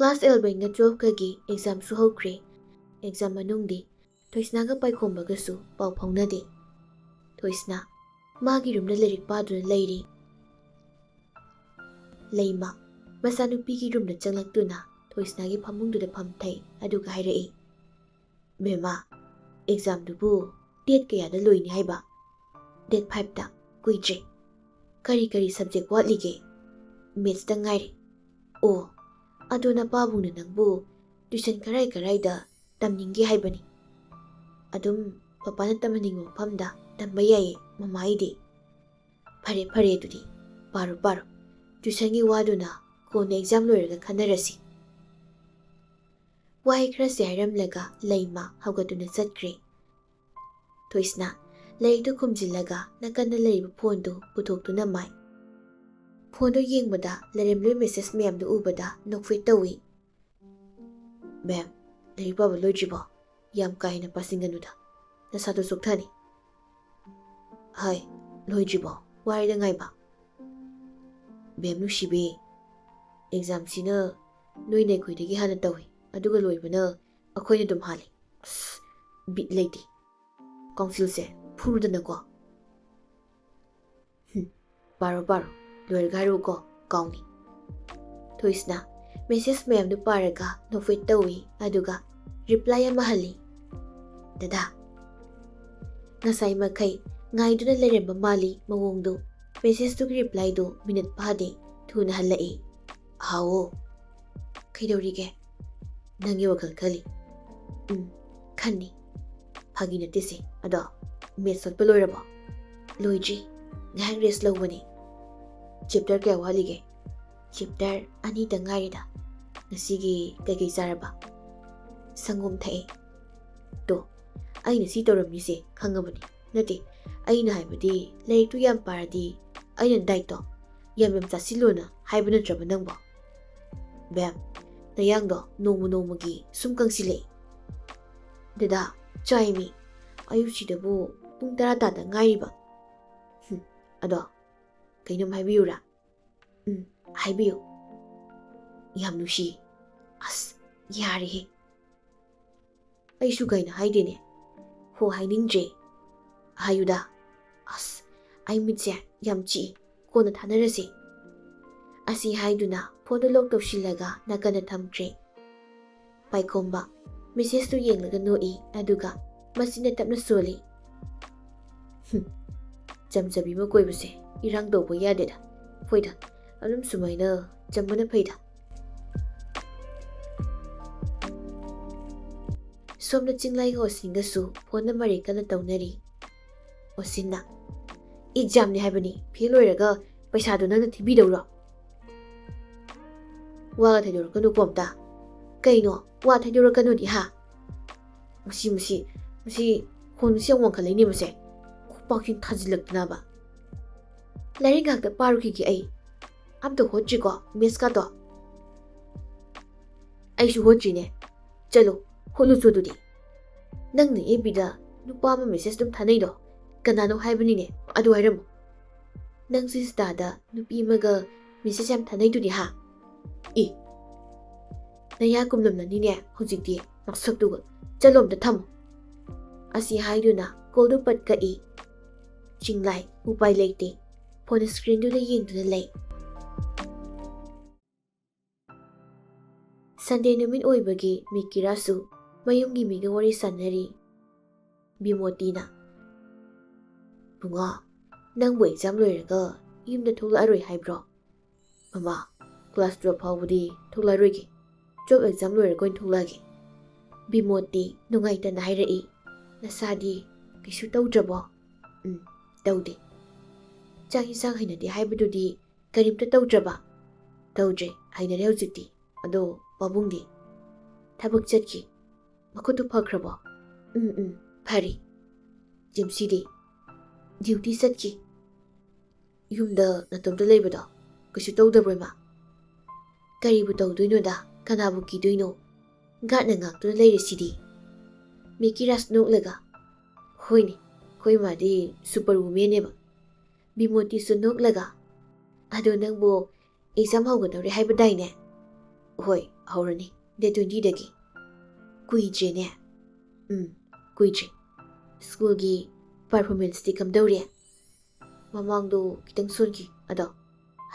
Class 11ꯒ 12ꯒꯤ ꯑꯦꯛꯖꯥꯝꯁꯨ ꯍꯧꯈ꯭ꯔꯦ꯫ Exam ꯃꯅꯨꯡꯗꯤ ꯊꯣꯏꯁꯅꯥꯒ ꯄꯥꯏꯈꯣꯝꯕꯒꯁꯨ ꯄꯥꯎ ꯐꯥꯎꯅꯗꯦ꯫ ꯊꯣꯏꯁꯅꯥ ꯃꯥꯒꯤ ꯔꯨꯝꯗ ꯂꯥꯏꯔꯤꯛ ꯄꯥꯗꯨꯅ ꯂꯩꯔꯤ꯫ ꯂꯩꯃ ꯃꯆꯥꯅꯨꯄꯤꯒꯤ ꯔꯨꯝꯗ ꯆꯪꯂꯛꯇꯨꯅ ꯊꯣꯏꯁꯅꯥꯒꯤ ꯐꯃꯨꯡꯗꯨꯗ ꯐꯝꯊꯩ ꯑꯗꯨꯒ ꯍꯥꯏꯔꯛꯏ, "ꯕꯦꯝꯃ, ꯑꯦꯛꯖꯥꯝꯗꯨꯕꯨ ꯗꯦꯠ ꯀꯌꯥꯗ ꯂꯣꯏꯅꯤ ꯍꯥꯏꯕ?" "ꯗꯦꯠ 5ꯇ, ꯀꯨꯏꯗ꯭ꯔꯦ꯫ ꯀꯔꯤ ꯁꯕꯖꯦꯛ ꯋꯥꯠꯂꯤꯒꯦ?" "ꯃꯦꯠꯁꯇ ꯉꯥꯏꯔꯦ." "ꯑꯣ, ꯑꯗꯣ ꯅꯄꯥꯕꯨꯡꯅ ꯅꯪꯕꯨ ꯇ꯭ꯌꯨꯁꯟ ꯀꯔꯥꯏꯗ ꯇꯝꯅꯤꯡꯒꯦ ꯍꯥꯏꯕꯅꯤ?" "ꯑꯗꯨꯝ ꯄꯄꯥꯅ ꯇꯝꯍꯟꯅꯤꯡꯕ ꯃꯐꯝꯗ ꯇꯝꯕ ꯌꯥꯏꯌꯦ ꯃꯃꯥ ꯑꯩꯗꯤ." "ꯐꯔꯦ ꯑꯗꯨꯗꯤ ꯄꯥꯔꯣ꯫ ꯇ꯭ꯌꯨꯁꯟꯒꯤ ꯋꯥꯗꯨꯅ ꯀꯣꯟꯅ ꯑꯦꯛꯖꯥꯝ ꯂꯣꯏꯔꯒ ꯈꯟꯅꯔꯁꯤ." ꯋꯥꯍꯩ ꯈꯔꯁꯦ ꯍꯥꯏꯔꯝꯂꯒ ꯂꯩꯃ ꯍꯧꯒꯠꯇꯨꯅ ꯆꯠꯈ꯭ꯔꯦ꯫ ꯊꯣꯏꯁꯅꯥ ꯂꯥꯏꯔꯤꯛꯇꯨ ꯈꯨꯝꯖꯤꯜꯂꯒ ꯅꯥꯀꯟꯗ ꯂꯩꯔꯤꯕ ꯐꯣꯟꯗꯨ ꯄꯨꯊꯣꯛꯇꯨꯅ ꯃꯥꯏ꯫ ꯐꯣꯟꯗꯨ ꯌꯦꯡꯕꯗ ꯂꯩꯔꯝꯂꯤꯕ ꯃꯦꯁꯦꯖ ꯃꯌꯥꯝꯗꯨ ꯎꯕꯗ ꯅꯣꯛꯐꯦꯠ ꯇꯧꯏ꯫ "ꯃꯦꯝ, ꯂꯥꯏꯔꯤꯛ ꯄꯥꯕ ꯂꯣꯏꯗ꯭ꯔꯤꯕꯣ? ꯌꯥꯝ ꯀꯥ ꯍꯦꯟꯅ ꯄꯥꯁꯤꯟꯒꯅꯨꯗ, ꯅꯁꯥꯗꯣ ꯆꯣꯛꯊꯅꯤ." "ꯍꯣꯏ, ꯂꯣꯏꯗ꯭ꯔꯤꯕꯣ? ꯋꯥꯔꯦꯗ ꯉꯥꯏꯕ." "ꯃꯦꯝ ꯅꯨꯡꯁꯤꯕꯤ, ꯑꯦꯛꯖꯥꯝꯁꯤꯅ ꯅꯣꯏꯅ ꯑꯩꯈꯣꯏꯗꯒꯤ ꯍꯥꯟꯅ ꯇꯧꯏ, ꯑꯗꯨꯒ ꯂꯣꯏꯕꯅ ꯑꯩꯈꯣꯏꯅ ꯑꯗꯨꯝ ꯍꯥꯜꯂꯤ꯫ ꯑꯁ, ꯕꯤꯠ ꯂꯩꯇꯦ. ꯀꯥꯎꯟꯁꯤꯜꯁꯦ ꯐꯨꯔꯨꯗꯅꯀꯣ." "ꯄꯥꯔꯣ, ꯂꯣꯏꯔꯒ ꯍꯥꯏꯔꯛꯎꯀꯣ, ꯀꯥꯎꯅꯤ." ꯊꯣꯏꯁꯅꯥ ꯃꯦꯁꯦꯖ ꯃꯌꯥꯝꯗꯨ ꯄꯥꯔꯒ ꯅꯣꯛꯐꯦꯠ ꯇꯧꯏ ꯑꯗꯨꯒ ꯔꯤꯄ꯭ꯂꯥꯏ ꯑꯃ ꯍꯜꯂꯤ, "ꯗꯗꯥ." ꯉꯁꯥꯏ ꯃꯈꯩ ꯉꯥꯏꯗꯨꯅ ꯂꯩꯔꯝꯕ ꯃꯥꯜꯂꯤ ꯃꯑꯣꯡꯗꯨ꯫ ꯃꯦꯁꯦꯖꯇꯨꯒꯤ ꯔꯤꯄ꯭ꯂꯥꯏꯗꯨ ꯃꯤꯅꯠ ꯐꯥꯗꯦ, ꯊꯨꯅ ꯍꯜꯂꯛꯏ꯫ "ꯍꯥꯎꯋꯣ." "ꯀꯩꯗꯧꯔꯤꯒꯦ?" "ꯅꯪꯒꯤ ꯋꯥꯈꯜ ꯈꯜꯂꯤ." "ꯈꯟꯅꯤ." "ꯐꯥꯒꯤ ꯅꯠꯇꯦꯁꯦ, ꯑꯗꯣ ꯃꯦꯠꯁ ꯍꯣꯠꯄ ꯂꯣꯏꯔꯕꯣ?" "ꯂꯣꯏꯗ꯭ꯔꯤ, ꯉꯥꯏꯍꯥꯛ ꯔꯦꯁ ꯂꯧꯕꯅꯤ." "ꯆꯦꯞꯇꯔ ꯀꯌꯥ ꯋꯥꯠꯂꯤꯒꯦ?" "ꯆꯦꯞꯇꯔ 2ꯇ ꯉꯥꯏꯔꯤꯗ." "ꯉꯁꯤꯒꯤ ꯀꯩꯀꯩ ꯆꯥꯔꯕ?" "ꯁꯪꯒꯣꯝ ꯊꯛꯑꯦ." "ꯇꯣ, ꯑꯩꯅ ꯁꯤ ꯇꯧꯔꯝꯅꯤꯁꯦ ꯈꯪꯉꯕꯅꯤ꯫ ꯅꯠꯇꯦ, ꯑꯩꯅ ꯍꯥꯏꯕꯗꯤ ꯂꯥꯏꯔꯤꯛꯇꯨ ꯌꯥꯝ ꯄꯥꯔꯗꯤ ꯑꯩꯅ ꯗꯥꯏꯠꯇꯣ ꯌꯥꯝ ꯆꯥꯁꯤꯜꯂꯣꯅ ꯍꯥꯏꯕ ꯅꯠꯇ꯭ꯔꯕ ꯅꯪꯕꯣ?" "ꯃꯦꯝ, ꯅꯌꯥꯡꯗꯣ ꯅꯣꯡꯃꯒꯤ ꯁꯨꯝ ꯀꯪꯁꯤꯜꯂꯛꯏ." "ꯗꯗꯥ, ꯆꯥꯏꯃꯤ, ꯑꯌꯨꯛꯁꯤꯗꯕꯨ ꯄꯨꯡ 10 ꯇꯥꯗ ꯉꯥꯏꯔꯤꯕ." "ꯑꯗꯣ ꯀꯩꯅꯣꯝ ꯍꯥꯏꯕꯤꯌꯨꯔꯥ?" "ꯍꯥꯏꯕꯤꯌꯨ." "ꯌꯥꯝ ꯅꯨꯡꯁꯤ." "ꯑꯁ, ꯌꯥꯔꯦꯍꯦ." "ꯑꯩꯁꯨ ꯀꯩꯅꯣ ꯍꯥꯏꯗꯦꯅꯦ." "ꯍꯣ, ꯍꯥꯏꯅꯤꯡꯗ꯭ꯔꯦ." "ꯍꯥꯏꯌꯨꯗ." "ꯑꯁ, ꯑꯩ ꯃꯤꯠꯁꯦ ꯌꯥꯝ ꯆꯤꯛꯏ, ꯀꯣꯟꯅ ꯊꯥꯅꯔꯁꯤ." ꯑꯁꯤ ꯍꯥꯏꯗꯨꯅ ꯐꯣꯟꯗꯨ ꯂꯣꯛ ꯇꯧꯁꯤꯜꯂꯒ ꯅꯥꯀꯟꯗ ꯊꯝꯈ꯭ꯔꯦ꯫ ꯄꯥꯏꯈꯣꯝꯕ ꯃꯦꯁꯦꯖꯇꯨ ꯌꯦꯡꯂꯒ ꯅꯣꯛꯏ ꯑꯗꯨꯒ ꯃꯆꯤꯟꯅ ꯇꯞꯅ ꯁꯣꯜꯂꯤ, "ꯆꯝꯖꯕꯤ ꯑꯃ ꯀꯣꯏꯕꯁꯦ ꯏꯔꯥꯡ ꯇꯧꯕ ꯌꯥꯗꯦꯗ. ꯍꯣꯏꯗ, ꯑꯗꯨꯝ ꯁꯨꯃꯥꯏꯅ ꯆꯝꯕꯅ ꯐꯩꯗ." ꯁꯣꯝꯗ ꯆꯤꯡꯂꯥꯏꯒ ꯑꯣꯁꯤꯟꯒꯁꯨ ꯐꯣꯟꯗ ꯃꯔꯩ ꯀꯟꯅ ꯇꯧꯅꯔꯤ꯫ ꯑꯣꯁꯤꯟꯅ, "ꯑꯦꯛꯖꯥꯝꯅꯤ ꯍꯥꯏꯕꯅꯤ, ꯐꯦꯜ ꯑꯣꯏꯔꯒ ꯄꯩꯁꯥꯗꯣ ꯅꯪꯅ ꯊꯤꯕꯤꯗꯧꯔꯣ?" "ꯋꯥꯒ ꯊꯩꯗꯣꯔꯛꯀꯅꯨꯀꯣ ꯑꯝꯇ." "ꯀꯩꯅꯣ ꯋꯥ ꯊꯩꯗꯣꯔꯛꯀꯅꯨꯗꯤ ꯍꯥ?" ꯃꯁꯤ ꯈꯣꯟꯁꯤ ꯌꯥꯝ ꯋꯥꯡꯈꯠꯂꯛꯏꯅꯦ ꯃꯁꯦ, ꯈꯨꯄꯥꯛꯁꯤ ꯊꯥꯖꯤꯜꯂꯛꯇꯅꯕ." "ꯂꯥꯏꯔꯤꯛ ꯉꯥꯛꯇ ꯄꯥꯔꯨꯈꯤꯒꯦ ꯑꯩ꯫ ꯑꯝꯇ ꯍꯣꯠꯇ꯭ꯔꯤꯀꯣ ꯃꯦꯠꯁꯀꯥꯗꯣ?" "ꯑꯩꯁꯨ ꯍꯣꯠꯇ꯭ꯔꯤꯅꯦ." "ꯆꯠꯂꯣ, ꯍꯣꯠꯂꯨꯆꯣ ꯑꯗꯨꯗꯤ." "ꯅꯪꯅ FBꯗ ꯅꯨꯄꯥ ꯑꯃ ꯃꯦꯁꯦꯖ ꯑꯗꯨꯝ ꯊꯥꯅꯩꯗꯣ, ꯀꯅꯥꯅꯣ ꯍꯥꯏꯕꯅꯤꯅꯦ, ꯑꯗꯨ ꯍꯥꯏꯔꯝꯃꯨ." "ꯅꯪꯁꯨ ꯏꯟꯁꯇꯥꯗ ꯅꯨꯄꯤ ꯑꯃꯒ ꯃꯦꯁꯦꯖ ꯌꯥꯝ ꯊꯥꯅꯩꯗꯨꯗꯤ ꯍꯥ?" "ꯅꯌꯥ ꯀꯨꯝꯂꯝꯂꯅꯤꯅꯦ ꯍꯧꯖꯤꯛꯇꯤ, ꯅꯁꯛꯇꯨꯒ. ꯆꯠꯂꯣ ꯑꯝꯇ ꯊꯝꯃꯣ." ꯑꯁꯤ ꯍꯥꯏꯗꯨꯅ ꯀꯣꯜꯗꯨ ꯄꯠ ꯀꯛꯏ꯫ ꯆꯤꯡꯂꯥꯏ ꯎꯄꯥꯏ ꯂꯩꯇꯦ, ꯐꯣꯟ ꯁꯀ꯭ꯔꯤꯟꯗꯨꯗ ꯌꯦꯡꯗꯨꯅ ꯂꯩ꯫ ꯁꯟꯗꯦ ꯅꯨꯃꯤꯠ ꯑꯣꯏꯕꯒꯤ ꯃꯤꯀꯤꯔꯥꯁꯨ ꯃꯌꯨꯝꯒꯤ ꯃꯤꯒ ꯋꯥꯔꯤ ꯁꯥꯟꯅꯔꯤ꯫ ꯕꯤꯃꯣꯇꯤꯅ, "ꯕꯨꯡꯉꯣ, ꯅꯪꯕꯨ ꯑꯦꯛꯖꯥꯝ ꯂꯣꯏꯔꯒ ꯌꯨꯝꯗ ꯊꯣꯛꯂꯛꯑꯔꯣꯏ ꯍꯥꯏꯕ꯭ꯔꯣ?" "ꯃꯃꯥ, ꯀ꯭ꯂꯥꯁ 12 ꯐꯥꯎꯕꯗꯤ ꯊꯣꯛꯂꯛꯑꯔꯣꯏꯒꯦ. 12 ꯑꯦꯛꯖꯥꯝ ꯂꯣꯏꯔꯒ ꯑꯣꯏꯅ ꯊꯣꯛꯂꯛꯑꯒꯦ." ꯕꯤꯃꯣꯇꯤ ꯅꯨꯡꯉꯥꯏꯇꯅ ꯍꯥꯏꯔꯛꯏ꯫ "ꯅꯁꯥꯗꯤ ꯀꯩꯁꯨ ꯇꯧꯗ꯭ꯔꯕꯣ?" "ꯇꯧꯗꯦ." "ꯆꯥꯛ ꯏꯟꯁꯥꯡ ꯍꯩꯅꯗꯦ ꯍꯥꯏꯕꯗꯨꯗꯤ ꯀꯔꯤꯝꯇ ꯇꯧꯗ꯭ꯔꯕ?" "ꯇꯧꯗ꯭ꯔꯦ, ꯍꯩꯅꯔꯦ ꯍꯧꯖꯤꯛꯇꯤ. ꯑꯗꯣ ꯄꯥꯕꯨꯡꯗꯤ?" "ꯊꯕꯛ ꯆꯠꯈꯤ." "ꯃꯈꯨꯠꯇꯨ ꯐꯈ꯭ꯔꯕꯣ?" ꯐꯔꯤ." "ꯖꯦꯝꯁꯤꯗꯤ?" "ꯗ꯭ꯌꯨꯇꯤ ꯆꯠꯈꯤ." "ꯌꯨꯝꯗ ꯅꯇꯣꯝꯇ ꯂꯩꯕꯗꯣ ꯀꯩꯁꯨ ꯇꯧꯗꯕ꯭ꯔꯣ ꯏꯃꯥ?" "ꯀꯔꯤꯕꯨ ꯇꯧꯗꯣꯏꯅꯣꯗ, ꯀꯅꯥꯕꯨ ꯀꯤꯗꯣꯏꯅꯣ? ꯒꯥꯔꯗꯅ ꯉꯥꯛꯇꯨꯅ ꯂꯩꯔꯤꯁꯤꯗꯤ." ꯃꯤꯀꯤꯔꯥꯁ ꯅꯣꯛꯂꯒ, "ꯍꯣꯏꯅꯦ, ꯑꯩꯈꯣꯏ ꯃꯥꯗꯤ ꯁꯨꯄꯔ ꯋꯨꯃꯦꯟꯅꯦꯕ." ꯕꯤꯃꯣꯇꯤꯁꯨ ꯅꯣꯛꯂꯒ, "ꯑꯗꯣ ꯅꯪꯕꯨ ꯑꯦꯛꯖꯥꯝ ꯍꯧꯒꯗꯧꯔꯦ ꯍꯥꯏꯕꯗꯥꯏꯅꯦ?" ꯍꯣꯏ ꯍꯧꯔꯅꯤ ꯗꯦꯠ 20ꯗꯒꯤ ꯀꯨꯏꯗ꯭ꯔꯦꯅꯦ ꯀꯨꯏꯗ꯭ꯔꯦ ꯁ꯭ꯀꯨꯜꯒꯤ ꯄꯔꯐꯣꯔꯃꯦꯟꯁꯇꯤ ꯀꯝꯗꯧꯔꯤ ꯃꯃꯥꯡꯗꯣ ꯈꯤꯇꯪ ꯁꯣꯟꯈꯤ ꯑꯗꯣ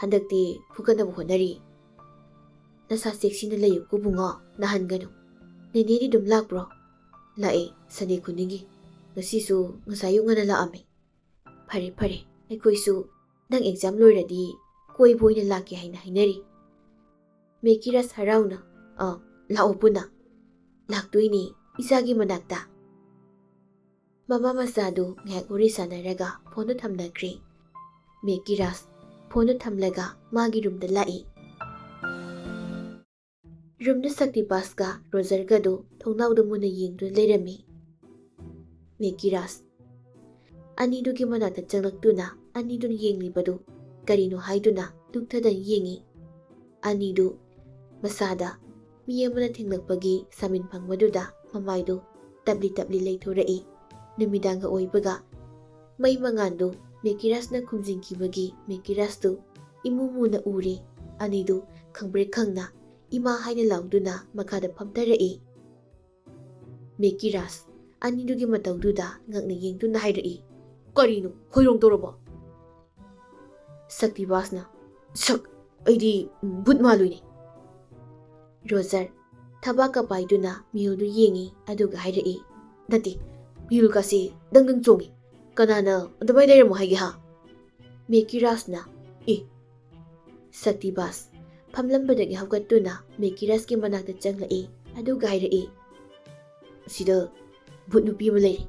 ꯍꯟꯗꯛꯇꯤ ꯐꯨꯒꯠꯅꯕ ꯍꯣꯠꯅꯔꯤ ꯅꯁꯥ ꯆꯦꯛꯁꯤꯟꯅ ꯂꯩꯌꯨꯀꯣ ꯕꯨꯡꯉꯣ ꯅꯥꯍꯟꯒꯅꯨ ꯅꯦꯅꯦꯗꯤ ꯑꯗꯨꯝ ꯂꯥꯛꯄ꯭ꯔꯣ ꯂꯥꯛꯑꯦ ꯁꯟꯗꯦ ꯈꯨꯗꯤꯡꯒꯤ ꯉꯁꯤꯁꯨ ꯉꯁꯥꯏ ꯑꯌꯨꯛ ꯉꯟꯅ ꯂꯥꯛꯑꯝꯃꯦ ꯐꯔꯦ ꯐꯔꯦ ꯑꯩꯈꯣꯏꯁꯨ ꯅꯪ ꯑꯦꯛꯖꯥꯝ ꯂꯣꯏꯔꯗꯤ ꯀꯣꯏꯕ ꯑꯣꯏꯅ ꯂꯥꯛꯀꯦ ꯍꯥꯏꯅ ꯍꯥꯏꯅꯔꯤ ꯃꯦꯀꯤꯔꯁ ꯍꯔꯥꯎꯅ ꯂꯥꯛꯑꯣ ꯄꯨꯟꯅ ꯂꯥꯛꯇꯣꯏꯅꯤ ꯏꯆꯥꯒꯤ ꯃꯅꯥꯛꯇ ꯃꯃꯥ ꯃꯆꯥꯗꯨ ꯉꯥꯏꯍꯥꯛ ꯋꯥꯔꯤ ꯁꯥꯟꯅꯔꯒ ꯐꯣꯟꯗꯨ ꯊꯝꯅꯈ꯭ꯔꯦ ꯃꯦꯀꯤꯔꯁ ꯐꯣꯟꯗꯨ ꯊꯝꯂꯒ ꯃꯥꯒꯤ ꯔꯨꯝꯗ ꯂꯥꯛꯏ ꯔꯨꯝꯗ ꯁꯛꯇꯤꯕꯥꯁꯀ ꯔꯣꯖꯔꯒꯗꯨ ꯊꯣꯡꯅꯥꯎꯗ ꯃꯨꯟꯅ ꯌꯦꯡꯗꯨꯅ ꯂꯩꯔꯝꯃꯤ ꯃꯦꯀꯤꯔꯁ ꯑꯅꯤꯗꯨꯒꯤ ꯃꯅꯥꯛꯇ ꯆꯪꯂꯛꯇꯨꯅ ꯑꯅꯤꯗꯨꯅ ꯌꯦꯡꯂꯤꯕꯗꯨ ꯀꯔꯤꯅꯣ ꯍꯥꯏꯗꯨꯅ ꯂꯨꯛꯊꯗꯅ ꯌꯦꯡꯉꯤ ꯑꯅꯤꯗꯨ ꯃꯁꯥꯗ ꯃꯤ ꯑꯃꯅ ꯊꯦꯡꯂꯛꯄꯒꯤ ꯁꯥꯃꯤꯟ ꯐꯪꯕꯗꯨꯗ ꯃꯃꯥꯏꯗꯨ ꯇꯞꯂꯤ ꯇꯞꯂꯤ ꯂꯩꯊꯣꯔꯛꯏ ꯅꯨꯃꯤꯗꯥꯡꯒ ꯑꯣꯏꯕꯒ ꯃꯩ ꯃꯉꯥꯟꯗꯨ ꯃꯦꯀꯤꯔꯁꯅ ꯈꯨꯝꯖꯤꯟꯈꯤꯕꯒꯤ ꯃꯦꯀꯤꯔꯁꯇꯨ ꯏꯃꯨ ꯃꯨꯅ ꯎꯔꯦ ꯑꯅꯤꯗꯨ ꯈꯪꯕ꯭ꯔꯦꯛ ꯈꯪꯅ ꯏꯃꯥ ꯍꯥꯏꯅ ꯂꯥꯎꯗꯨꯅ ꯃꯈꯥꯗ ꯐꯝꯊꯔꯛꯏ ꯃꯦꯀꯤꯔꯁ ꯑꯅꯤꯗꯨꯒꯤ ꯃꯇꯧꯗꯨꯗ ꯉꯛꯅ ꯌꯦꯡꯗꯨꯅ ꯍꯥꯏꯔꯛꯏ ꯀꯔꯤꯅꯣ ꯍꯣꯏꯔꯣꯡ ꯇꯧꯔꯕꯣ ꯁꯛꯇꯤꯕꯥꯁꯅ ꯁꯛ ꯑꯩꯗꯤ ꯕꯨꯠ ꯃꯥꯜꯂꯨꯏꯅꯤ ꯔꯣꯖꯔ ꯊꯕꯥꯛꯀ ꯄꯥꯏꯗꯨꯅ ꯃꯤꯍꯨꯜꯗꯨ ꯌꯦꯡꯉꯤ ꯑꯗꯨꯒ ꯍꯥꯏꯔꯛꯏ ꯅꯠꯇꯦ ꯃꯤꯍꯨꯜꯀꯥꯁꯤ ꯗꯪ ꯆꯣꯡꯉꯤ ꯀꯅꯥꯅ ꯑꯗꯨꯃꯥꯏꯅ ꯂꯩꯔꯝꯃꯣ ꯍꯥꯏꯒꯦ ꯍꯥ ꯃꯦꯀꯤꯔꯁꯅ ꯁꯛꯇꯤꯕꯥꯁ ꯐꯝꯂꯝꯕꯗꯒꯤ ꯍꯧꯒꯠꯇꯨꯅ ꯃꯦꯀꯤꯔꯁꯀꯤ ꯃꯅꯥꯛꯇ ꯆꯪꯂꯛꯏ ꯑꯗꯨꯒ ꯍꯥꯏꯔꯛꯏ ꯁꯤꯗ ꯚꯨꯠ ꯅꯨꯄꯤ ꯑꯃ ꯂꯩꯔꯤ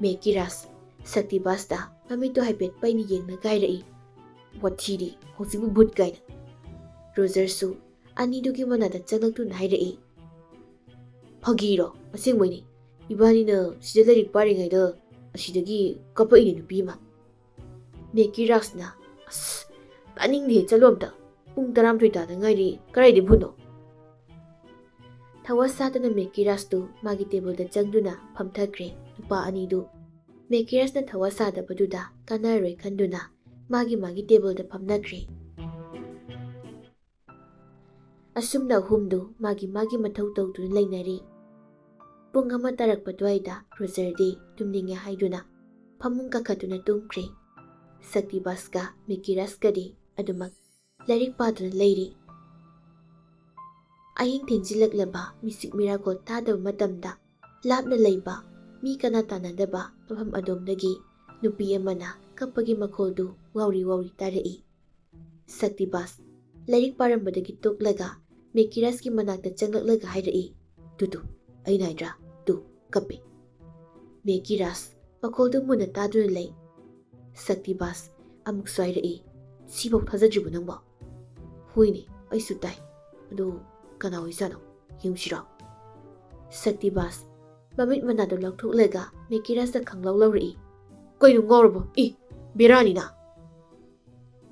ꯃꯦꯀꯤꯔꯁ ꯁꯛꯇꯤꯕꯥꯁꯇ ꯃꯃꯤꯠꯇꯨ ꯍꯥꯏꯐꯦꯠ ꯄꯩꯅ ꯌꯦꯡꯂꯒ ꯍꯥꯏꯔꯛꯏ ꯋꯥꯊꯤꯗꯤ ꯍꯧꯖꯤꯛꯕꯨ ꯚꯨꯠ ꯀꯥꯏꯅ ꯔꯣꯖꯔꯁꯨ ꯑꯅꯤꯗꯨꯒꯤ ꯃꯅꯥꯛꯇ ꯆꯪꯂꯛꯇꯨꯅ ꯍꯥꯏꯔꯛꯏ ꯐꯥꯒꯤꯔꯣ ꯑꯁꯦꯡꯕꯩꯅꯤ ꯏꯕꯥꯅꯤꯅ ꯁꯤꯗ ꯂꯥꯏꯔꯤꯛ ꯄꯥꯔꯤꯉꯩꯗ ꯑꯁꯤꯗꯒꯤ ꯀꯞꯄꯛꯏꯅꯦ ꯅꯨꯄꯤ ꯑꯃ ꯃꯦꯀꯤꯔꯁꯅ ꯑꯁ ꯇꯥꯅꯤꯡꯗꯦ ꯆꯠꯂꯣ ꯑꯝꯇ ꯄꯨꯡ 12 ꯇꯥꯗ ꯉꯥꯏꯔꯤ ꯀꯔꯥꯏꯗꯩ ꯚꯨꯠꯅꯣ ꯊꯋꯥ ꯁꯥꯗꯅ ꯃꯦꯀꯤꯔꯁꯇꯨ ꯃꯥꯒꯤ ꯇꯦꯕꯜꯗ ꯆꯪꯗꯨꯅ ꯐꯝꯊꯈ꯭ꯔꯦ ꯅꯨꯄꯥ ꯑꯅꯤꯗꯨ ꯃꯦꯀꯤꯔꯁꯅ ꯊꯋꯥ ꯁꯥꯗꯕꯗꯨꯗ ꯀꯥꯟꯅꯔꯣꯏ ꯈꯟꯗꯨꯅ ꯃꯥꯒꯤ ꯇꯦꯕꯜꯗ ꯐꯝꯅꯈ꯭ꯔꯦ ꯑꯁꯨꯝꯅ ꯑꯍꯨꯝꯗꯨ ꯃꯥꯒꯤ ꯃꯊꯧ ꯇꯧꯗꯨꯅ ꯂꯩꯅꯔꯤ ꯄꯨꯡ 1 ꯇꯥꯔꯛꯄ ꯑꯗꯨꯋꯥꯏꯗ ꯔꯣꯖꯔꯗꯤ ꯇꯨꯝꯅꯤꯡꯉꯦ ꯍꯥꯏꯗꯨꯅ ꯐꯃꯨꯡ ꯀꯥꯈꯠꯇꯨꯅ ꯇꯨꯝꯈ꯭ꯔꯦ ꯁꯛꯇꯤꯕꯥꯁꯀ ꯃꯦꯀꯤꯔꯁꯀꯗꯤ ꯑꯗꯨꯃꯛ ꯂꯥꯏꯔꯤꯛ ꯄꯥꯗꯨꯅ ꯂꯩꯔꯤ ꯑꯍꯤꯡ ꯊꯦꯡꯖꯤꯜꯂꯛꯂꯕ ꯃꯤꯆꯤꯛ ꯃꯤꯔꯥꯒꯣꯜ ꯇꯥꯗꯕ ꯃꯇꯝꯗ ꯂꯥꯞꯅ ꯂꯩꯕ ꯃꯤ ꯀꯅꯥ ꯇꯥꯟꯅꯗꯕ ꯃꯐꯝ ꯑꯗꯣꯝꯗꯒꯤ ꯅꯨꯄꯤ ꯑꯃꯅ ꯀꯞꯄꯒꯤ ꯃꯈꯣꯜꯗꯨ ꯋꯥꯎꯔꯤ ꯇꯥꯔꯛꯏ ꯁꯛꯇꯤꯕꯥꯁ ꯂꯥꯏꯔꯤꯛ ꯄꯥꯔꯝꯕꯗꯒꯤ ꯇꯣꯛꯂꯒ ꯃꯦꯀꯤꯔꯁꯀꯤ ꯃꯅꯥꯛꯇ ꯆꯪꯂꯛꯂꯒ ꯍꯥꯏꯔꯛꯏ ꯇꯨ ꯑꯩꯅ ꯍꯥꯏꯗ꯭ꯔꯥ ꯇꯨ ꯀꯞꯄꯦ ꯃꯦꯀꯤꯔꯁ ꯃꯈꯣꯜꯗꯨ ꯃꯨꯟꯅ ꯇꯥꯗꯨꯅ ꯂꯩ ꯁꯛꯇꯤꯕꯥꯁ ꯑꯃꯨꯛꯁꯨ ꯍꯥꯏꯔꯛꯏ ꯁꯤꯐꯥꯎ ꯊꯥꯖꯗ꯭ꯔꯤꯕꯣ ꯅꯪꯕꯣ ꯍꯣꯏꯅꯦ ꯑꯩꯁꯨ ꯇꯥꯏ ꯑꯗꯨ ꯀꯅꯥ ꯑꯣꯏꯖꯥꯠꯅꯣ ꯌꯦꯡꯁꯤꯔꯣ ꯁꯛꯇꯤꯕꯥꯁ ꯃꯃꯤꯠ ꯃꯅꯥꯗꯨ ꯂꯧꯊꯣꯛꯂꯒ ꯃꯦꯀꯤꯔꯁꯇ ꯈꯪꯂꯧ ꯂꯧꯔꯛꯏ ꯀꯩꯅꯣ ꯉꯥꯎꯔꯕꯣ ꯕꯦꯔꯥꯅꯤꯅ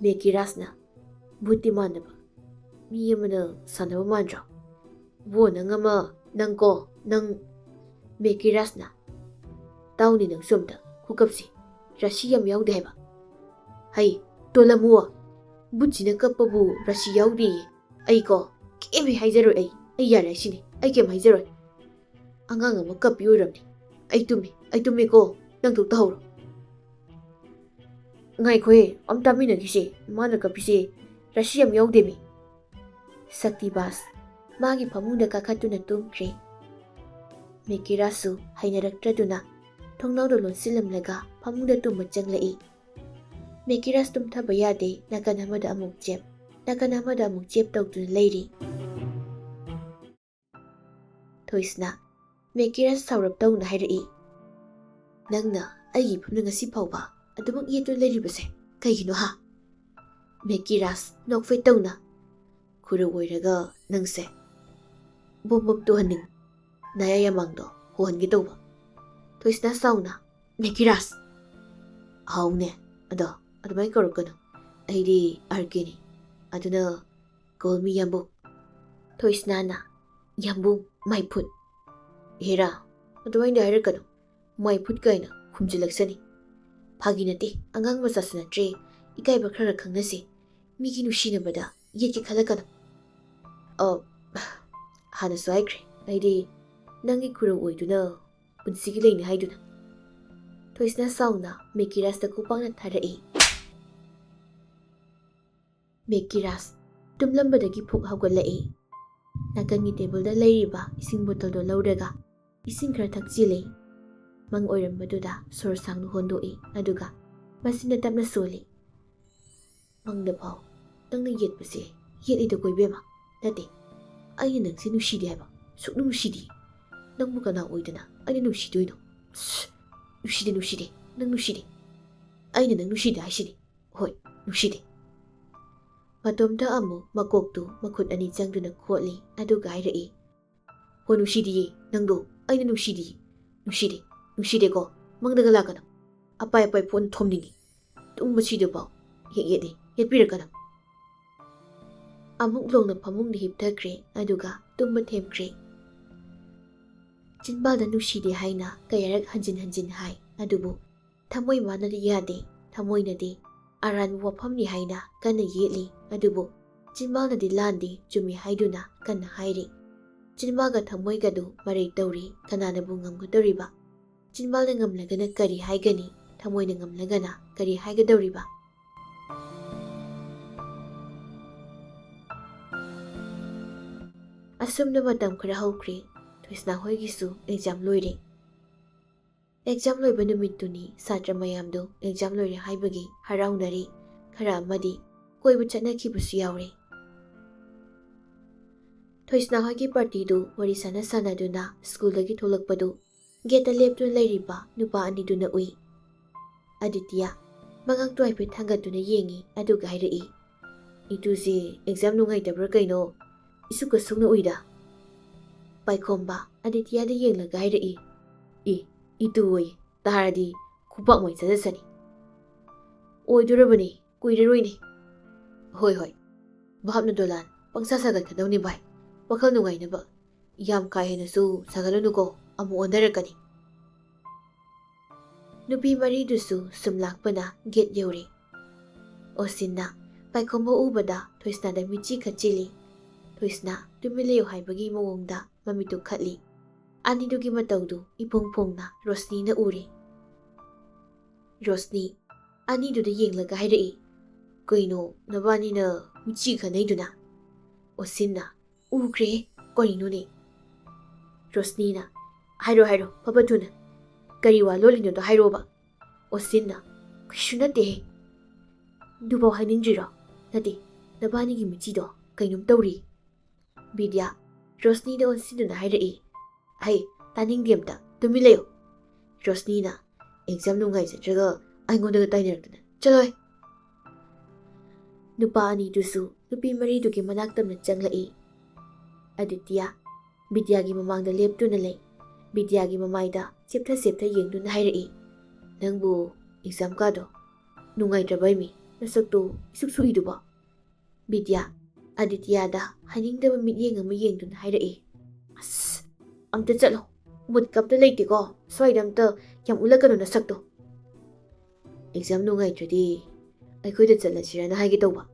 ꯃꯦꯀꯤꯔꯁꯅ ꯚꯨꯠꯇꯤ ꯃꯥꯟꯗꯕ ꯃꯤ ꯑꯃꯅ ꯁꯥꯟꯅꯕ ꯃꯥꯟꯗ꯭ꯔꯣ ꯕꯣ ꯅꯪ ꯃꯦꯀꯤꯔꯁꯅ ꯇꯥꯎꯅꯤ ꯅꯪ ꯁꯣꯝꯗ ꯈꯨꯀꯞꯁꯤ ꯔꯁꯤ ꯌꯥꯝ ꯌꯥꯎꯗꯦ ꯍꯥꯏꯕ ꯍꯩ ꯇꯣꯜꯂꯝꯃꯨ ꯕꯨꯠꯁꯤꯅ ꯀꯞꯄꯕꯨ ꯔꯁꯤ ꯌꯥꯎꯗꯦꯌꯦ ꯑꯩꯀꯣ ꯀꯩꯝ ꯍꯥꯏꯖꯔꯣꯏ ꯑꯩ ꯌꯥꯔꯦ ꯁꯤꯅꯤ ꯑꯩ ꯀꯩꯝ ꯍꯥꯏꯖꯔꯣꯏ ꯑꯉꯥꯡ ꯑꯃ ꯀꯞꯄꯤ ꯑꯣꯏꯔꯝꯅꯤ ꯑꯩ ꯇꯨꯝꯃꯦꯀꯣ ꯅꯪ ꯊꯣꯛ ꯇꯧꯍꯧꯔꯣ ꯉꯥꯏꯈꯣꯍꯦ ꯑꯝ ꯇꯥꯃꯤꯟꯅꯈꯤꯁꯦ ꯃꯥꯅ ꯀꯞꯄꯤꯁꯦ ꯔꯁꯤ ꯌꯥꯝ ꯌꯥꯎꯗꯦꯃꯤ ꯁꯛꯇꯤꯕꯥꯁ ꯃꯥꯒꯤ ꯐꯃꯨꯡꯗ ꯀꯥꯈꯠꯇꯨꯅ ꯇꯨꯝꯈ꯭ꯔꯦ ꯃꯦꯀꯤꯔꯁꯁꯨ ꯍꯩꯅꯔꯛꯇ꯭ꯔꯗꯨꯅ ꯊꯣꯡꯅꯥꯎꯗ ꯂꯣꯟꯁꯤꯜꯂꯝꯂꯒ ꯐꯃꯨꯡꯗ ꯇꯨꯝꯕ ꯆꯪꯂꯛꯏ ꯃꯦꯀꯤꯔꯁ ꯇꯨꯝꯊꯕ ꯌꯥꯗꯦ ꯅꯥꯀꯟ ꯑꯃꯗ ꯑꯃꯨꯛ ꯆꯦꯞ ꯇꯧꯗꯨꯅ ꯂꯩꯔꯤ ꯊꯣꯏꯁꯅ ꯃꯦꯀꯤꯔꯁ ꯁꯥꯎꯔꯞ ꯇꯧꯅ ꯍꯥꯏꯔꯛꯏ ꯅꯪꯅ ꯑꯩꯒꯤ ꯏꯐꯝꯗ ꯉꯁꯤ ꯐꯥꯎꯕ ꯑꯗꯨꯃꯛ ꯌꯦꯠꯇꯨꯅ ꯂꯩꯔꯤꯕꯁꯦ ꯀꯩꯒꯤꯅꯣ ꯍꯥ ꯃꯦꯀꯤꯔꯁ ꯅꯣꯛꯐꯦꯠ ꯇꯧꯅ ꯈꯨꯔꯧ ꯑꯣꯏꯔꯒ ꯅꯪꯁꯦ ꯕꯣꯝ ꯇꯨꯍꯟꯅꯤꯡ ꯅꯌꯥ ꯌꯥꯃꯥꯡꯗꯣ ꯍꯣꯍꯟꯒꯦ ꯇꯧꯕ ꯊꯣꯏꯁꯅ ꯁꯥꯎꯅ ꯃꯦꯀꯤꯔꯁ ꯍꯥꯎꯅꯦ ꯑꯗꯣ ꯑꯗꯨꯃꯥꯏꯅ ꯀꯧꯔꯛꯀꯅꯨ ꯑꯩꯗꯤ ꯑꯥꯔꯀꯦꯅꯤ ꯑꯗꯨꯅ ꯀꯣꯜꯃꯤ ꯌꯥꯝꯕꯨꯡ ꯊꯣꯏꯁꯅꯥꯅ ꯌꯥꯝꯕꯨꯡ ꯃꯥꯏꯐꯨꯠ ꯍꯦꯔꯥ ꯑꯗꯨꯃꯥꯏꯅ ꯍꯥꯏꯔꯛꯀꯅꯨ ꯃꯥꯏꯐꯨꯠ ꯀꯥꯏꯅ ꯈꯨꯝꯖꯤꯜꯂꯛꯁꯅꯤ ꯐꯥꯒꯤ ꯅꯠꯇꯦ ꯑꯉꯥꯡ ꯃꯆꯥꯁꯨ ꯅꯠꯇ꯭ꯔꯦ ꯏꯀꯥꯏꯕ ꯈꯔ ꯈꯪꯅꯁꯤ ꯃꯤꯒꯤ ꯅꯨꯡꯁꯤꯅꯕꯗ ꯌꯦꯠꯀꯦ ꯈꯜꯂꯛꯀꯅꯨ ꯍꯥꯟꯅꯁꯨ ꯍꯥꯏꯈ꯭ꯔꯦ ꯑꯩꯗꯤ ꯅꯪꯒꯤ ꯈꯨꯔꯧ ꯑꯣꯏꯗꯨꯅ ꯄꯨꯟꯁꯤꯒꯤ ꯂꯩꯅꯤ ꯍꯥꯏꯗꯨꯅ꯫ ꯊꯣꯏꯁꯅ ꯁꯥꯎꯅ ꯃꯦꯀꯤꯔꯥꯖꯇ ꯈꯨꯄꯥꯛꯅ ꯊꯥꯔꯛꯏ꯫ ꯃꯦꯀꯤꯔꯥꯖ ꯇꯨꯝꯂꯝꯕꯗꯒꯤ ꯐꯨꯛ ꯍꯧꯒꯠꯂꯛꯏ꯫ ꯅꯥꯀꯟꯒꯤ ꯇꯦꯕꯜꯗ ꯂꯩꯔꯤꯕ ꯏꯁꯤꯡ ꯕꯣꯇꯜꯗꯣ ꯂꯧꯔꯒ ꯏꯁꯤꯡ ꯈꯔ ꯊꯛꯆꯤꯜꯂꯤ꯫ ꯃꯪ ꯑꯣꯏꯔꯝꯕꯗꯨꯗ ꯁꯣꯔ ꯁꯥꯡꯅ ꯍꯣꯟꯗꯣꯛꯏ ꯑꯗꯨꯒ ꯃꯁꯤꯅ ꯇꯞꯅ ꯁꯣꯜꯂꯤ꯫ ꯃꯪꯗ ꯐꯥꯎ ꯅꯪꯅ ꯌꯦꯠꯄꯁꯦ ꯌꯦꯠꯂꯤꯗꯀꯣ ꯏꯕꯦꯝꯃ꯫ ꯅꯠꯇꯦ, ꯑꯩꯅ ꯅꯪꯁꯦ ꯅꯨꯡꯁꯤꯗꯦ ꯍꯥꯏꯕ, ꯁꯨꯛꯅꯨꯡ ꯅꯨꯡꯁꯤꯗꯦ꯫ ꯅꯪꯕꯨ ꯀꯅꯥ ꯑꯣꯏꯗꯅ ꯑꯩꯅ ꯅꯨꯡꯁꯤꯗꯣꯏꯅꯣ? ꯅꯨꯡꯁꯤꯗꯦ, ꯅꯪ ꯅꯨꯡꯁꯤꯗꯦ꯫ ꯑꯩꯅ ꯅꯪ ꯅꯨꯡꯁꯤꯗꯦ ꯍꯥꯏꯁꯤꯅꯤ꯫ ꯍꯣꯏ, ꯅꯨꯡꯁꯤꯗꯦ꯫ ꯃꯇꯣꯝꯇ ꯑꯃꯨꯛ ꯃꯀꯣꯛꯇꯨ ꯃꯈꯨꯠ ꯑꯅꯤ ꯆꯪꯗꯨꯅ ꯈꯣꯠꯂꯤ ꯑꯗꯨꯒ ꯍꯥꯏꯔꯛꯏ꯫ ꯍꯣ, ꯅꯨꯡꯁꯤꯗꯤꯌꯦ ꯅꯪꯗꯣ, ꯑꯩꯅ ꯅꯨꯡꯁꯤꯗꯤꯌꯦ꯫ ꯅꯨꯡꯁꯤꯗꯦꯀꯣ, ꯃꯪꯗꯒ ꯂꯥꯛꯀꯅꯣ꯫ ꯑꯄꯥꯏ ꯐꯣꯟ ꯊꯣꯝꯅꯤꯡꯉꯤ꯫ ꯇꯨꯝꯕꯁꯤꯗꯐꯥꯎ ꯌꯦꯠꯂꯤ, ꯌꯦꯠꯄꯤꯔꯛꯀꯅꯣ꯫ ꯑꯃꯨꯛ ꯂꯣꯡꯅ ꯐꯃꯨꯡꯗ ꯍꯤꯞꯊꯈ꯭ꯔꯦ ꯑꯗꯨꯒ ꯇꯨꯝꯕ ꯊꯦꯝꯈ꯭ꯔꯦ꯫ ꯆꯤꯟꯕꯥꯜꯗ ꯅꯨꯡꯁꯤꯗꯦ ꯍꯥꯏꯅ ꯀꯌꯥꯔꯛ ꯍꯟꯖꯤꯟ ꯍꯥꯏ ꯑꯗꯨꯕꯨ ꯊꯃꯣꯏ ꯃꯥꯅꯗꯤ ꯌꯥꯗꯦ꯫ ꯊꯃꯣꯏꯅꯗꯤ ꯑꯔꯥꯟꯕ ꯋꯥꯐꯝꯅꯤ ꯍꯥꯏꯅ ꯀꯟꯅ ꯌꯦꯠꯂꯤ ꯑꯗꯨꯕꯨ ꯆꯤꯟꯕꯥꯜꯅꯗꯤ ꯂꯥꯟꯗꯦ ꯆꯨꯝꯃꯤ ꯍꯥꯏꯗꯨꯅ ꯀꯟꯅ ꯍꯥꯏꯔꯤ꯫ ꯆꯤꯟꯕꯥꯜꯒ ꯊꯃꯣꯏꯒꯗꯨ ꯃꯔꯩ ꯇꯧꯔꯤ, ꯀꯅꯥꯅꯕꯨ ꯉꯝꯒꯗꯧꯔꯤꯕ? ꯆꯤꯟꯕꯥꯜꯅ ꯉꯝꯂꯒꯅ ꯀꯔꯤ ꯍꯥꯏꯒꯅꯤ? ꯊꯃꯣꯏꯅ ꯉꯝꯂꯒꯅ ꯀꯔꯤ ꯍꯥꯏꯒꯗꯧꯔꯤꯕ? ꯑꯁꯨꯝꯅ ꯃꯇꯝ ꯈꯔ ꯍꯧꯈ꯭ꯔꯦ꯫ ꯊꯣꯏꯁꯅꯥ ꯍꯣꯏꯒꯤꯁꯨ ꯑꯦꯛꯖꯥꯝ ꯂꯣꯏꯔꯦ꯫ ꯑꯦꯛꯖꯥꯝ ꯂꯣꯏꯕ ꯅꯨꯃꯤꯠꯇꯨꯅꯤ ꯁꯥꯇ꯭ꯔ ꯃꯌꯥꯝꯗꯨ ꯑꯦꯛꯖꯥꯝ ꯂꯣꯏꯔꯦ ꯍꯥꯏꯕꯒꯤ ꯍꯔꯥꯎꯅꯔꯤ꯫ ꯈꯔ ꯑꯃꯗꯤ ꯀꯣꯏꯕ ꯆꯠꯅꯈꯤꯕꯁꯨ ꯌꯥꯎꯔꯦ꯫ ꯊꯣꯏꯁꯅꯥ ꯍꯣꯏꯒꯤ ꯄꯥꯔꯇꯤꯗꯨ ꯋꯥꯔꯤ ꯁꯥꯟꯅꯗꯨꯅ ꯁ꯭ꯀꯨꯜꯗꯒꯤ ꯊꯣꯛꯂꯛꯄꯗꯨ ꯒꯦꯠꯇ ꯂꯦꯞꯇꯨꯅ ꯂꯩꯔꯤꯕ ꯅꯨꯄꯥ ꯑꯅꯤꯗꯨꯅ ꯎꯏ꯫ ꯑꯗꯤꯇꯤꯌꯥ ꯃꯉꯛꯇꯨ ꯍꯥꯏꯐꯦꯠ ꯊꯥꯡꯒꯠꯇꯨꯅ ꯌꯦꯡꯉꯤ ꯑꯗꯨꯒ ꯍꯥꯏꯔꯛꯏ꯫ ꯏꯇꯨꯁꯤ ꯑꯦꯛꯖꯥꯝ ꯅꯨꯡꯉꯥꯏꯇꯕ꯭ꯔꯥ ꯀꯩꯅꯣ? ꯏꯁꯨꯛꯀ ꯁꯨꯛꯅ ꯎꯏꯗ꯫ ꯄꯥꯏꯈꯣꯝꯕ ꯑꯗꯤꯇꯤꯌꯥꯗ ꯌꯦꯡꯂꯒ ꯍꯥꯏꯔꯛꯏ꯫ ꯏꯇꯨ ꯑꯣꯏ ꯇꯥꯔꯗꯤ ꯈꯨꯄꯥꯛ ꯃꯩ ꯆꯠꯖꯁꯅꯤ꯫ ꯑꯣꯏꯗꯣꯔꯕꯅꯤ, ꯀꯨꯏꯔꯔꯣꯏꯅꯦ꯫ ꯍꯣꯏ, ꯚꯥꯞꯅ ꯗꯣꯂꯥꯟ ꯄꯪꯁꯥ ꯁꯥꯒꯠꯀꯗꯧꯅꯤ ꯚꯥꯏ, ꯋꯥꯈꯜ ꯅꯨꯡꯉꯥꯏꯅꯕ꯫ ꯌꯥꯝ ꯀꯥ ꯍꯦꯟꯅꯁꯨ ꯁꯥꯒꯠꯂꯨꯅꯨꯀꯣ, ꯑꯃꯨꯛ ꯑꯣꯟꯊꯔꯛꯀꯅꯤ꯫ ꯅꯨꯄꯤ ꯃꯔꯤꯗꯨꯁꯨ ꯁꯨꯝ ꯂꯥꯛꯄꯅ ꯒꯦꯠ ꯌꯧꯔꯦ꯫ ꯑꯣꯁꯤꯟꯅ ꯄꯥꯏꯈꯣꯝꯕ ꯎꯕꯗ ꯊꯣꯏꯁꯅꯥꯗ ꯃꯤꯠꯆꯤ ꯈꯠꯆꯤꯜꯂꯤ꯫ ꯊꯣꯏꯁꯅꯥ ꯇꯨꯃꯤꯟ ꯂꯩꯌꯨ ꯍꯥꯏꯕꯒꯤ ꯃꯑꯣꯡꯗ ꯃꯃꯤꯠꯇꯨ ꯈꯠꯂꯤ꯫ ꯑꯅꯤꯗꯨꯒꯤ ꯃꯇꯧꯗꯨ ꯏꯐꯣꯡ ꯐꯣꯡꯅ ꯔꯣꯁꯅꯤꯅ ꯎꯔꯦ꯫ ꯔꯣꯁꯅꯤ ꯑꯅꯤꯗꯨꯗ ꯌꯦꯡꯂꯒ ꯍꯥꯏꯔꯛꯏ꯫ ꯀꯩꯅꯣ ꯅꯕꯥꯅꯤꯅ ꯃꯤꯠꯆꯤ ꯈꯠꯅꯩꯗꯨꯅ? ꯑꯣꯁꯤꯟꯅ ꯎꯈ꯭ꯔꯦ, ꯀꯔꯤꯅꯣꯅꯦ? ꯔꯣꯁꯅꯤꯅ ꯍꯥꯏꯔꯣ ꯐꯕ ꯊꯨꯅ, ꯀꯔꯤ ꯋꯥ ꯂꯣꯠꯂꯤꯅꯣꯗꯣ ꯍꯥꯏꯔꯣꯕ꯫ ꯑꯣꯁꯤꯟꯅ ꯀꯩꯁꯨ ꯅꯠꯇꯦꯍꯦ꯫ ꯑꯗꯨꯐꯥꯎ ꯍꯥꯏꯅꯤꯡꯗ꯭ꯔꯤꯔꯣ? ꯅꯠꯇꯦ, ꯅꯕꯥꯅꯤꯒꯤ ꯃꯤꯠꯆꯤꯗꯣ ꯀꯩꯅꯣꯝ ꯇꯧꯔꯤ꯫ ꯕꯤꯗ꯭ꯌꯥ ꯔꯣꯁꯅꯤꯗ ꯑꯣꯟꯁꯤꯟꯗꯨꯅ ꯍꯥꯏꯔꯛꯏ꯫ ꯍꯩ, ꯇꯥꯅꯤꯡꯗꯦ ꯑꯝꯇ, ꯇꯨꯃꯤꯟ ꯂꯩꯌꯨ꯫ ꯔꯣꯁꯅꯤꯅ ꯑꯦꯛꯖꯥꯝ ꯅꯨꯡꯉꯥꯏꯖꯗ꯭ꯔꯒ ꯑꯩꯉꯣꯟꯗꯒ ꯇꯥꯏꯅꯔꯛꯇꯅ ꯆꯠꯂꯣꯏ꯫ ꯅꯨꯄꯥ ꯑꯅꯤꯗꯨꯁꯨ ꯅꯨꯄꯤ ꯃꯔꯤꯗꯨꯒꯤ ꯃꯅꯥꯛ ꯇꯝꯅ ꯆꯪꯂꯛꯏ꯫ ꯑꯗꯤꯇꯤꯌꯥ ꯕꯤꯗ꯭ꯌꯥꯒꯤ ꯃꯃꯥꯡꯗ ꯂꯦꯞꯇꯨꯅ ꯂꯩ꯫ ꯕꯤꯗ꯭ꯌꯥꯒꯤ ꯃꯃꯥꯏꯗ ꯆꯦꯞꯊ ꯌꯦꯡꯗꯨꯅ ꯍꯥꯏꯔꯛꯏ꯫ ꯅꯪꯕꯨ ꯑꯦꯛꯖꯥꯝ ꯀꯥꯗꯣ ꯅꯨꯡꯉꯥꯏꯇ꯭ꯔꯕꯩꯃꯤ, ꯅꯁꯛꯇꯨ ꯏꯁꯨꯛ ꯁꯨꯛꯏꯗꯨꯕꯣ? ꯕꯤꯗ꯭ꯌꯥ ꯑꯗꯤꯇꯤꯌꯥꯗ ꯍꯥꯏꯅꯤꯡꯗꯕ ꯃꯤꯠꯌꯦꯡ ꯑꯃ ꯌꯦꯡꯗꯨꯅ ꯍꯥꯏꯔꯛꯏ꯫ ꯑꯁ, ꯑꯝꯇ ꯆꯠꯂꯣ, ꯃꯨꯠꯀ ꯑꯝꯇ ꯂꯩꯇꯦꯀꯣ, ꯁ꯭ꯋꯥꯏꯗ ꯑꯝꯇ ꯌꯥꯝ ꯎꯠꯂꯛꯀꯅꯨ ꯅꯁꯛꯇꯣ꯫ ꯑꯦꯛꯖꯥꯝ ꯅꯨꯡꯉꯥꯏꯇ꯭ꯔꯗꯤ ꯑꯩꯈꯣꯏꯗ ꯆꯠꯂꯁꯤꯔꯅ ꯍꯥꯏꯒꯦ ꯇꯧꯕ꯫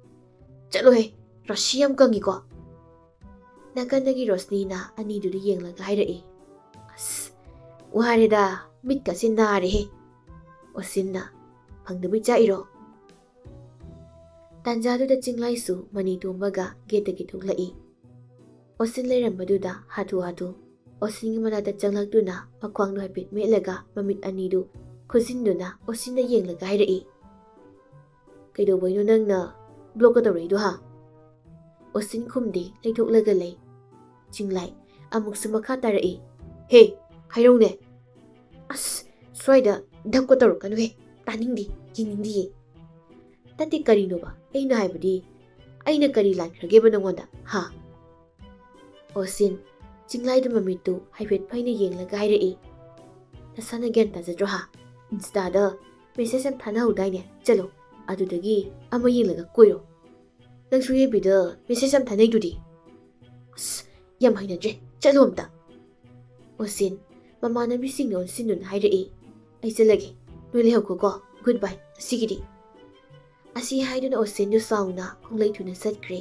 ꯆꯠꯂꯣꯍꯦ, ꯔꯥꯁꯤ ꯌꯥꯝ ꯀꯪꯉꯤꯀꯣ꯫ ꯅꯥꯀꯟꯗꯒꯤ ꯔꯣꯁꯅꯤꯅ ꯑꯅꯤꯗꯨꯗ ꯌꯦꯡꯂꯒ ꯍꯥꯏꯔꯛꯏ꯫ ꯑꯁ, ꯋꯥꯔꯦꯗ, ꯃꯤꯠꯀꯁꯤ ꯅꯥꯔꯦꯍꯦ꯫ ꯑꯣꯁꯤꯟꯅ ꯐꯪꯗꯕꯩ ꯆꯥꯛꯏꯔꯣ? ꯇꯥꯟꯖꯥꯗꯨꯗ ꯆꯤꯡꯂꯥꯏꯁꯨ ꯃꯅꯤ ꯇꯣꯡꯕꯒ ꯒꯦꯠꯇꯒꯤ ꯊꯣꯛꯂꯛꯏ꯫ ꯑꯣꯁꯤꯟ ꯂꯩꯔꯝꯕꯗꯨꯗ ꯍꯥꯊꯨ ꯑꯣꯁꯤꯟꯒꯤ ꯃꯅꯥꯛꯇ ꯆꯪꯂꯛꯇꯨꯅ ꯃꯈ꯭ꯋꯥꯡꯗꯨ ꯍꯥꯏꯐꯦꯠ ꯃꯦꯠꯂꯒ ꯃꯃꯤꯠ ꯑꯅꯤꯗꯨ ꯈꯨꯖꯤꯟꯗꯨꯅ ꯑꯣꯁꯤꯟꯗ ꯌꯦꯡꯂꯒ ꯍꯥꯏꯔꯛꯏ꯫ ꯀꯩꯗꯧꯕꯩꯅꯣ ꯅꯪꯅ ꯕ꯭ꯂꯣꯛꯀ ꯇꯧꯔꯛꯏꯗꯣ ꯍꯥ? ꯑꯣꯁꯤꯟ ꯈꯨꯝꯗꯦ, ꯂꯩꯊꯣꯛꯂꯒ ꯂꯩ꯫ ꯆꯤꯡꯂꯥꯏ ꯑꯃꯨꯛꯁꯨ ꯃꯈꯥ ꯇꯥꯔꯛꯏ꯫ ꯍꯦ, ꯍꯥꯏꯔꯧꯅꯦ꯫ ꯑꯁ, ꯁ꯭ꯋꯥꯏꯗ ꯙꯞꯀ ꯇꯧꯔꯛꯀꯅꯨꯍꯦ, ꯇꯥꯅꯤꯡꯗꯦ, ꯌꯦꯡꯅꯤꯡꯗꯤꯌꯦ꯫ ꯅꯠꯇꯦ, ꯀꯔꯤꯅꯣꯕ? ꯑꯩꯅ ꯍꯥꯏꯕꯗꯤ ꯑꯩꯅ ꯀꯔꯤ ꯂꯥꯟꯈ꯭ꯔꯒꯦꯕ ꯅꯪꯉꯣꯟꯗ, ꯍꯥ? ꯑꯣꯁꯤꯟ ꯆꯤꯡꯂꯥꯏꯗ ꯃꯃꯤꯠꯇꯨ ꯍꯥꯏꯐꯦꯠ ꯐꯩꯅ ꯌꯦꯡꯂꯒ ꯍꯥꯏꯔꯛꯏ꯫ ꯅꯁꯥꯅ ꯒ꯭ꯌꯥꯟ ꯇꯥꯖꯗ꯭ꯔꯣ ꯍꯥ? ꯏꯟꯁꯇꯥꯗ ꯃꯦꯁꯦꯖ ꯌꯥꯝ ꯊꯥꯅꯍꯧꯗꯥꯏꯅꯦ? ꯆꯠꯂꯣ, ꯑꯗꯨꯗꯒꯤ ꯑꯃ ꯌꯦꯡꯂꯒ ꯀꯣꯏꯔꯣ꯫ ꯅꯪꯁꯨ ꯑꯦꯐꯕꯤꯗ ꯃꯦꯁꯦꯖ ꯌꯥꯝ ꯊꯥꯅꯩꯗꯨꯗꯤ꯫ ꯑꯁ, ꯌꯥꯝ ꯍꯩꯅꯗ꯭ꯔꯦ, ꯆꯠꯂꯣ ꯑꯝꯇ꯫ ꯑꯣꯁꯤꯟ ꯃꯃꯥꯟꯅꯕꯤꯁꯤꯡꯅ ꯑꯣꯟꯁꯤꯟꯗꯨꯅ ꯍꯥꯏꯔꯛꯏ꯫ ꯑꯩ ꯆꯠꯂꯒꯦ, ꯅꯣꯏ ꯂꯩꯍꯧꯈꯣꯀꯣ, ꯒꯨꯗ ꯕꯥꯏ ꯉꯁꯤꯒꯤꯗꯤ꯫ ꯑꯁꯤ ꯍꯥꯏꯗꯨꯅ ꯑꯣꯁꯤꯟꯗꯨ ꯁꯥꯎꯅ ꯈꯣꯡꯂꯩ ꯊꯨꯅ ꯆꯠꯈ꯭ꯔꯦ꯫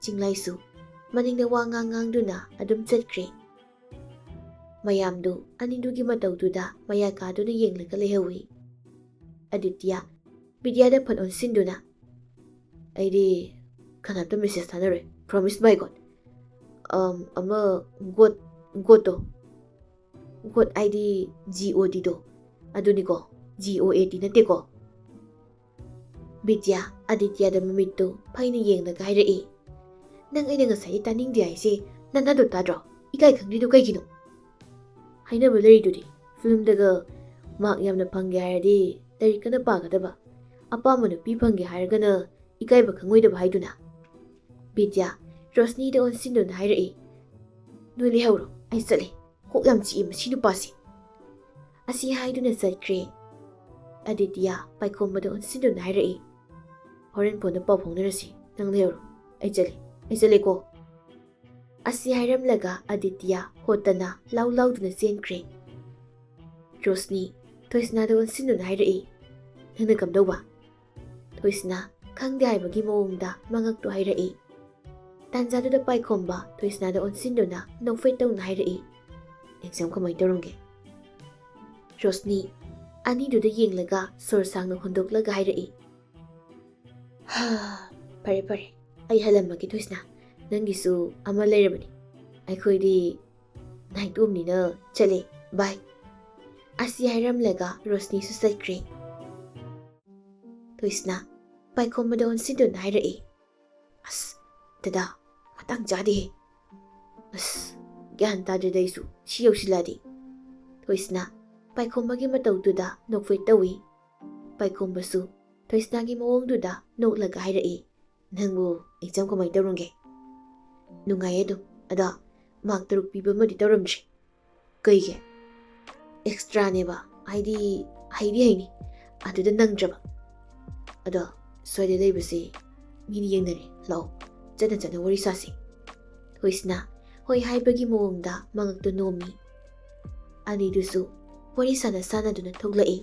ꯆꯤꯡꯂꯥꯏꯁꯨ ꯃꯅꯤꯡꯗ ꯋꯥ ꯉꯥꯡꯗꯨꯅ ꯑꯗꯨꯝ ꯆꯠꯈ꯭ꯔꯦ꯫ ꯃꯌꯥꯝꯗꯨ ꯑꯅꯤꯗꯨꯒꯤ ꯃꯇꯧꯗꯨꯗ ꯃꯌꯥ ꯀꯥꯗꯨꯅ ꯌꯦꯡꯂꯒ ꯂꯩꯍꯧꯏ꯫ ꯑꯗꯤꯇ꯭ꯌ ꯕꯤꯗ꯭ꯌꯥꯗ ꯐꯣꯟ ꯑꯣꯟꯁꯤꯟꯗꯨꯅ, "ꯑꯩꯗꯤ ꯀꯅꯥꯝꯇ ꯃꯦꯁꯦꯖ ꯊꯥꯅꯔꯣꯏ, ꯄ꯭ꯔꯣꯃꯤꯁ ꯕꯥꯏ ꯒꯣꯗ꯫ ꯑꯃ ꯒꯣꯗꯇꯣ, ꯒꯣꯗ ꯍꯥꯏꯗꯤ GODꯗꯣ, ꯑꯗꯨꯅꯤꯀꯣ, GOAD ꯅꯠꯇꯦꯀꯣ?" ꯕꯤꯗ꯭ꯌꯥ ꯑꯗꯤꯇ꯭ꯌꯗ ꯃꯃꯤꯠꯇꯨ ꯐꯩꯅ ꯌꯦꯡꯂꯒ ꯍꯥꯏꯔꯛꯏ, "ꯅꯪ ꯑꯩꯅ ꯉꯁꯥꯏ ꯇꯥꯅꯤꯡꯗꯦ ꯍꯥꯏꯁꯦ ꯅꯅꯥꯗꯣ ꯇꯥꯗ꯭ꯔꯣ? ꯏꯀꯥꯏ ꯈꯪꯗ꯭ꯔꯤꯗꯣ ꯀꯩꯒꯤꯅꯣ? ꯍꯥꯏꯅꯕ ꯂꯩꯔꯤꯗꯨꯗꯤ, ꯐꯤꯜꯝꯗꯒ ꯃꯥꯔꯛ ꯌꯥꯝꯅ ꯐꯪꯒꯦ ꯍꯥꯏꯔꯗꯤ ꯂꯥꯏꯔꯤꯛ ꯀꯟꯅ ꯄꯥꯒꯗꯕ, ꯑꯄꯥꯝꯕ ꯅꯨꯄꯤ ꯐꯪꯒꯦ ꯍꯥꯏꯔꯒꯅ ꯏꯀꯥꯏꯕ ꯈꯪꯉꯣꯏꯗꯕ ꯍꯥꯏꯗꯨꯅ." ꯕꯤꯗ꯭ꯌꯥ ꯔꯣꯁꯅꯤꯗ ꯑꯣꯟꯁꯤꯟꯗꯨꯅ ꯍꯥꯏꯔꯛꯏ, "ꯅꯣꯏ ꯂꯩꯍꯧꯔꯣ, ꯑꯩ ꯆꯠꯂꯦ, ꯀꯣꯛ ꯌꯥꯝ ꯆꯤꯛꯏ ꯃꯁꯤ ꯅꯨꯄꯥꯁꯤ." ꯑꯁꯤ ꯍꯥꯏꯗꯨꯅ ꯆꯠꯈ꯭ꯔꯦ꯫ ꯑꯗꯤꯇ꯭ꯌ ꯄꯥꯏꯈꯣꯝꯕꯗ ꯑꯣꯟꯁꯤꯟꯗꯨꯅ ꯍꯥꯏꯔꯛꯏ, "ꯍꯣꯔꯦꯟ ꯐꯣꯟꯗ ꯄꯥꯎ ꯐꯥꯎꯅꯔꯁꯤ, ꯅꯪ ꯂꯩꯍꯧꯔꯣ, ꯑꯩ ꯆꯠꯂꯦꯀꯣ." ꯑꯁꯤ ꯍꯥꯏꯔꯝꯂꯒ ꯑꯗꯤꯇ꯭ꯌ ꯍꯣꯠꯇꯅ ꯂꯥꯎꯗꯨꯅ ꯆꯦꯟꯈ꯭ꯔꯦ꯫ ꯔꯣꯁꯅꯤ ꯊꯣꯏꯁꯅꯥꯗ ꯑꯣꯟꯁꯤꯟꯗꯨꯅ ꯍꯥꯏꯔꯛꯏ, "ꯅꯪꯅ ꯀꯝꯗꯧꯕ?" ꯊꯣꯏꯁꯅꯥ ꯈꯪꯗꯦ ꯍꯥꯏꯕꯒꯤ ꯃꯑꯣꯡꯗ ꯃꯉꯛꯇꯨ ꯍꯥꯏꯔꯛꯏ꯫ ꯇꯥꯟꯖꯥꯗꯨꯗ ꯄꯥꯏꯈꯣꯝꯕ ꯊꯣꯏꯁꯅꯥꯗ ꯑꯣꯟꯁꯤꯟꯗꯨꯅ ꯅꯣꯛꯐꯦꯠ ꯇꯧꯅ ꯍꯥꯏꯔꯛꯏ, "ꯑꯦꯛꯖꯥꯝ ꯀꯃꯥꯏꯅ ꯇꯧꯔꯝꯒꯦ?" ꯔꯣꯁꯅꯤ ꯑꯅꯤꯗꯨꯗ ꯌꯦꯡꯂꯒ ꯁꯣꯔ ꯁꯥꯡꯅ ꯍꯣꯟꯗꯣꯛꯂꯒ ꯍꯥꯏꯔꯛꯏ, "ꯐꯔꯦ ꯐꯔꯦ, ꯑꯩ ꯍꯜꯂꯝꯃꯒꯦ ꯊꯣꯏꯁꯅꯥ, ꯅꯪꯒꯤꯁꯨ ꯑꯃ ꯂꯩꯔꯕꯅꯤ, ꯑꯩꯈꯣꯏꯗꯤ ꯅꯥꯏꯇꯣꯝꯅꯤꯅ ꯆꯠꯂꯦ, ꯕꯥꯏ." ꯑꯁꯤ ꯍꯥꯏꯔꯝꯂꯒ ꯔꯣꯁꯅꯤꯁꯨ ꯆꯠꯈ꯭ꯔꯦ꯫ ꯊꯣꯏꯁꯅꯥ ꯄꯥꯏꯈꯣꯝꯕꯗ ꯑꯣꯟꯁꯤꯟꯗꯨꯅ ꯍꯥꯏꯔꯛꯏ, "ꯑꯁ ꯗꯗꯥ, ꯃꯇꯥꯡ ꯆꯥꯗꯦꯍꯦ, ꯑꯁ ꯒ꯭ꯌꯥꯟ ꯇꯥꯗ꯭ꯔꯦꯗ ꯑꯩꯁꯨ ꯁꯤ ꯌꯧꯁꯤꯜꯂꯛꯑꯗꯤ." ꯊꯣꯏꯁꯅꯥ ꯄꯥꯏꯈꯣꯝꯕꯒꯤ ꯃꯇꯧꯗꯨꯗ ꯅꯣꯛꯐꯦꯠ ꯇꯧꯏ꯫ ꯄꯥꯏꯈꯣꯝꯕꯁꯨ ꯊꯣꯏꯁꯅꯥꯒꯤ ꯃꯑꯣꯡꯗꯨꯗ ꯅꯣꯛꯂꯒ ꯍꯥꯏꯔꯛꯏ, "ꯅꯪꯕꯨ ꯑꯦꯛꯖꯥꯝ ꯀꯃꯥꯏꯅ ꯇꯧꯔꯝꯒꯦ?" "ꯅꯨꯡꯉꯥꯏꯌꯦ ꯑꯗꯨꯝ, ꯑꯗꯣ ꯃꯥꯔꯛ 3 ꯄꯤꯕ ꯑꯃꯗꯤ ꯇꯧꯔꯝꯗ꯭ꯔꯤ." "ꯀꯩꯒꯤ?" "ꯑꯦꯛꯁꯇ꯭ꯔꯥꯅꯦꯕ, ꯍꯥꯏꯗꯤ ꯍꯩꯅꯤ, ꯑꯗꯨꯗ ꯅꯪꯗ꯭ꯔꯕ. ꯑꯗꯣ ꯁ꯭ꯋꯥꯏꯗ ꯂꯩꯕꯁꯦ ꯃꯤꯅ ꯌꯦꯡꯅꯔꯦ, ꯂꯥꯛꯑꯣ ꯆꯠꯅ ꯋꯥꯔꯤ ꯁꯥꯁꯤ." ꯊꯣꯏꯁꯅꯥ ꯍꯣꯏ ꯍꯥꯏꯕꯒꯤ ꯃꯑꯣꯡꯗ ꯃꯉꯛꯇꯨ ꯅꯣꯝꯃꯤ꯫ ꯑꯅꯤꯗꯨꯁꯨ ꯋꯥꯔꯤ ꯁꯥꯟꯅꯗꯨꯅ ꯊꯣꯛꯂꯛꯏ꯫